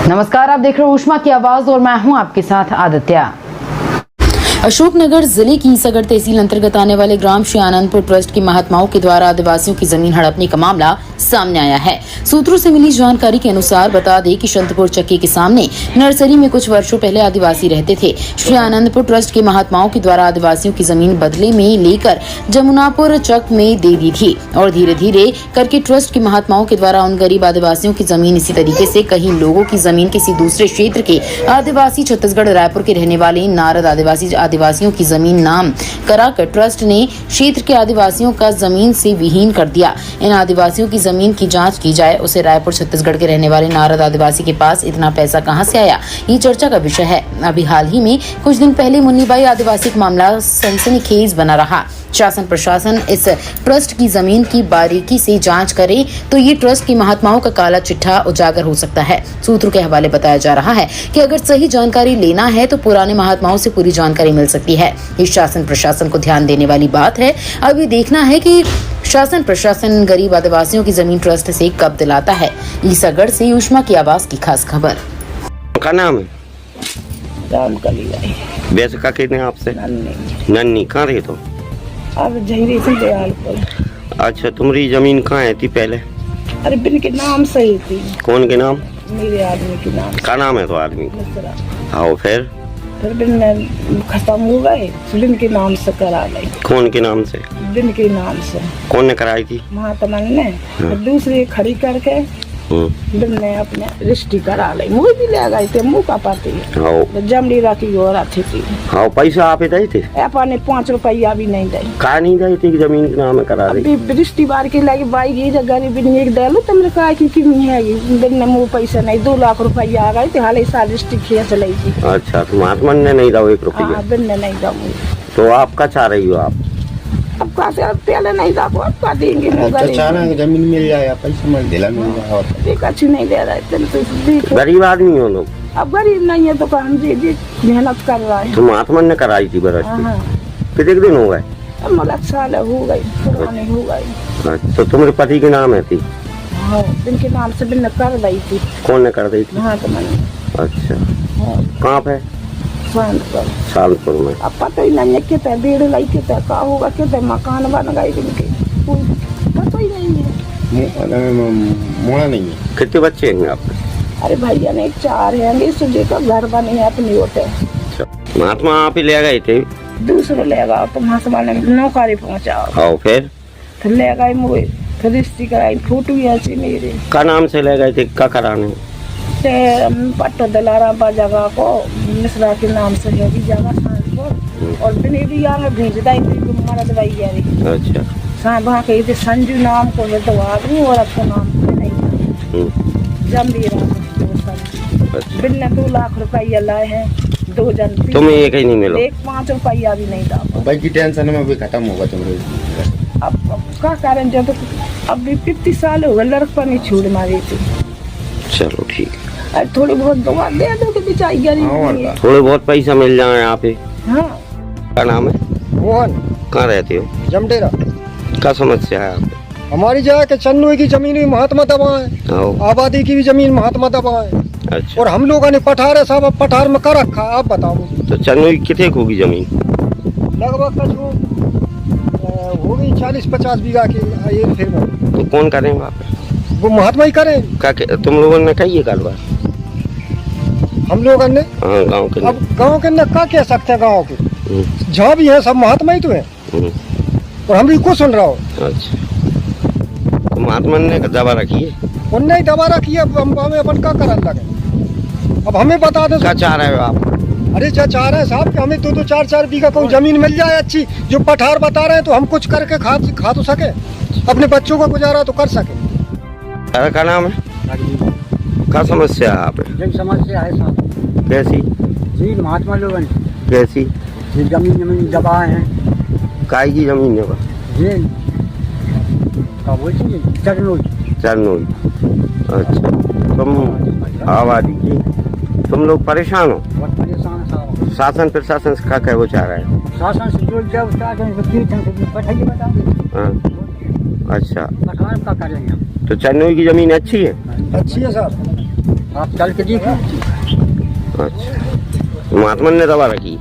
नमस्कार, आप देख रहे हो उष्मा की आवाज और मैं हूं आपके साथ आदित्य। अशोकनगर जिले की ईसागढ़ तहसील अंतर्गत आने वाले ग्राम श्री आनंदपुर ट्रस्ट की महात्माओं के द्वारा आदिवासियों की जमीन हड़पने का मामला सामने आया है। सूत्रों से मिली जानकारी के अनुसार बता दें कि शंतपुर चक्की के सामने नर्सरी में कुछ वर्षों पहले आदिवासी रहते थे। श्री आनंदपुर ट्रस्ट के महात्माओं के द्वारा आदिवासियों की जमीन बदले में लेकर जमुनापुर चक में दे दी थी और धीरे धीरे करके ट्रस्ट के महात्माओं के द्वारा उन गरीब आदिवासियों की जमीन, इसी तरीके से कई लोगों की जमीन किसी दूसरे क्षेत्र के आदिवासी छत्तीसगढ़ रायपुर के रहने वाले नारद आदिवासियों की जमीन नाम कराकर ट्रस्ट ने क्षेत्र के आदिवासियों का जमीन से विहीन कर दिया। इन आदिवासियों की जमीन की जांच की जाए। उसे रायपुर छत्तीसगढ़ के रहने वाले नारद आदिवासी के पास इतना पैसा कहां से आया, ये चर्चा का विषय है। अभी हाल ही में कुछ दिन पहले मुन्नीबाई आदिवासी का मामला सनसनीखेज बना रहा। शासन प्रशासन इस ट्रस्ट की जमीन की बारीकी से जांच करे तो ये ट्रस्ट की महात्माओं का काला चिट्ठा उजागर हो सकता है। सूत्रों के हवाले बताया जा रहा है कि अगर सही जानकारी लेना है तो पुराने महात्माओं से पूरी जानकारी मिल सकती है। ये शासन प्रशासन को ध्यान देने वाली बात है। अब ये देखना है कि शासन प्रशासन गरीब आदिवासियों की जमीन ट्रस्ट से कब दिलाता है। ईसागढ़ से उष्मा की आवाज की खास खबर। का नाम है राम कली वैसे का कितने आपसे नन्नी कहाँ रहे तो अब जहरी से दयालपुर। अच्छा, तुम्हारी जमीन कहाँ है थी पहले? अरे बिन के नाम सही थी। कौन के नाम? मेरे आदमी के नाम। का नाम है तो आदमी? आओ फिर बिन खत्म हो गए, बिन के नाम से करा गई। कौन के नाम से? बिन के नाम से। कौन ने कराई थी? महात्मा ने। दूसरी खड़ी करके बिन ने अपने रिश्ती करा ली। मुँह भी ले गए थे, मुँह का पाती जमली रखी और अच्छी थी। हाँ, पैसा आप दे थे? अपने 5 रुपया भी नहीं दे। का नहीं दे थे जमीन के नाम करा ली? रिश्ती बार के लगी बाई गई गरीब एक दे लो तुमने कहा कि है बिन ने मुँह पैसा नहीं 2 लाख रुपया आ गए थे। हाल साल रिश्ती खींच ली थी। अच्छा, तो महात्मा ने नहीं दो 1 रुपया? बिन ने नहीं दो। तो आप क्या चाह रही हो? आप अब पहले नहीं था, अब का देंगे? जमीन मिल जाए, पैसा मिल दिला मिल जाए। एक अच्छी नहीं दे रहे। गरीब आदमी हो लोग? अब गरीब नहीं है तो हम जी मेहनत कर रहा है। तो महात्मा ने कराई थी बरस? कितने दिन हो गए? मतलब साल हो गई, पुरानी हो गई। अच्छा, तो तुम्हारे पति के नाम है थी? हाँ, इनके नाम से बिन कर रही थी। कौन ने कर दी थी? हाँ, तो मैंने। अच्छा, कहाँ पे? सालपुर में। अब पता ही नहीं है कितने भीड़ लगी, कितने का होगा, कितने मकान बन गए इनके, पता ही नहीं है। मोड़ा नहीं है। कितने बच्चे हैं आपके? अरे भैया ने 4 हैं, सुबह का घर बने हैं अपनी होते। अच्छा, महात्मा आप ही ले गए थे? दूसरे ले गए तो महात्मा ने नौकरी पहुँचाओ। आओ फिर ले गए मुझे, फिर रिश्ती कराई। फोटो भी ऐसी मेरे का नाम से ले गए थे? क्या कराने? पट्टो दिलारा जगह को मिश्रा के नाम से है जगह सांसपुर और बिनेरिया में भेज दी मरद भैया। अच्छा, वहाँ कही थी संजू नाम को है तो आदमी और आपका नाम नहीं जमली बिन ने 2 लाख रुपया लाए हैं। 2 जन तुम्हें एक ही नहीं मिला? 5 रुपया भी नहीं था। भाई की टेंशन में भी खत्म होगा तुम्हारे। अब क्या कारण जब अब भी 50 साल हो गए लड़का नहीं छोड़ मारी थी। चलो ठीक है, थोड़ी बहुत दुआ दे दो कि बेचारी गरीब है। थोड़े बहुत पैसा मिल जाए यहाँ पे। हाँ, क्या नाम है? मोहन। कहाँ रहते हो? जमडेरा। क्या समस्या है आप? हमारी जगह के चन्नू की जमीन भी महात्मा दबाए, आबादी की भी जमीन महात्मा दबाए। अच्छा, और हम लोगों ने पठार है साहब, अब पठार में कर रखा। आप बताओ तो चन्नू की कितने होगी जमीन? लगभग होगी 40-50 बीघा की। ये फिर तो कौन करेंगे वहाँ पे? वो महात्मा ही करें। तुम लोगों ने कही है कारोबार? हम लोगों ने गाँव के? अब गाँव के अंदर क्या कह सकते हैं? गाँव के जहाँ भी है सब महात्मा ही तो है और हम भी को सुन रहा हो। अच्छा, तो महात्मा ने दबा रखी है? उनने ही दबा रखी है। हमें अपन क्या करने लगे? अब हमें बता दो क्या चाह रहे हो आप? अरे चाह रहे हैं साहब कि हमें 2-2, 4-4 बीघा कोई जमीन मिल जाए अच्छी, जो पठार बता रहे हैं तो हम कुछ करके खा तो सके, अपने बच्चों का गुजारा तो कर सके। क्या नाम है? क्या समस्या है आप? समस्या है साहब। कैसी? जी महात्मा लोगों कैसी? जमीन दबाए हैं। काय की जमीन है? जी क्या बोलती है? चरनोई। अच्छा, तुम आबादी की तुम लोग परेशान हो? बहुत परेशान साहब। शासन प्रशासन का क्या वो चाह रहा है? शासन से जो अच्छा, पठार का करेंगे। तो चन्नोई की जमीन अच्छी है? अच्छी है साहब। आप चल के देखो। अच्छा महात्मा ने दबा रखी